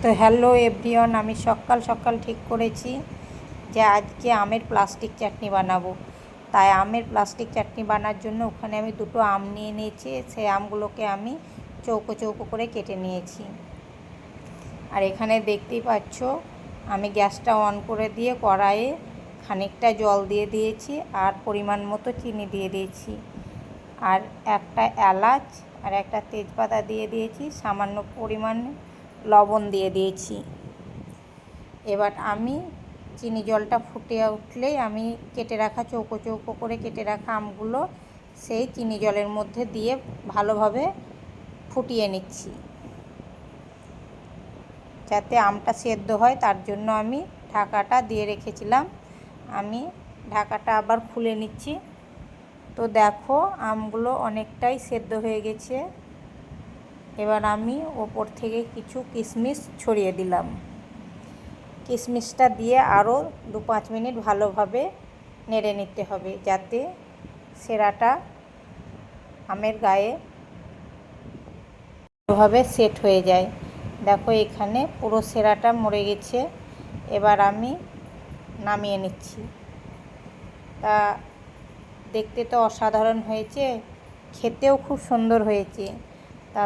তো hello everyone, আমি সকাল সকাল ঠিক করেছি যে আজকে আমের প্লাস্টিক চাটনি বানাবো। তাই আমের প্লাস্টিক চাটনি বানার জন্য ওখানে আমি দুটো আম নিয়ে নিয়েছি। সেই আমগুলোকে আমি চৌকো চৌকো করে কেটে নিয়েছি। আর এখানে দেখতেই পাচ্ছ আমি গ্যাসটা অন করে দিয়ে কড়াইয়ে খানিকটা জল দিয়ে দিয়েছি আর পরিমাণ মতো চিনি দিয়ে দিয়েছি, আর একটা এলাচ আর একটা তেজপাতা দিয়ে দিয়েছি, সামান্য পরিমাণে লবণ দিয়ে দিয়েছি। এবার আমি চিনি জলটা ফুটে উঠলেই আমি কেটে রাখা চৌকো চৌকো করে কেটে রাখা আমগুলো সেই চিনি জলের মধ্যে দিয়ে ভালোভাবে ফুটিয়ে নিচ্ছি যাতে আমটা সেদ্ধ হয়। তার জন্য আমি ঢাকাটা দিয়ে রেখেছিলাম। আমি ঢাকাটা আবার খুলে নিচ্ছি। তো দেখো আমগুলো অনেকটাই সেদ্ধ হয়ে গেছে। এবার আমি ওপর থেকে কিছু কিশমিশ ছড়িয়ে দিলাম। কিশমিশটা দিয়ে আরও 2-5 মিনিট ভালোভাবে নেড়ে নিতে হবে যাতে সেরাটা আমের গায়ে ভালোভাবে সেট হয়ে যায়। দেখো এখানে পুরো সেরাটা মরে গেছে। এবার আমি নামিয়ে নিচ্ছি। তা দেখতে তো অসাধারণ হয়েছে, খেতেও খুব সুন্দর হয়েছে। তা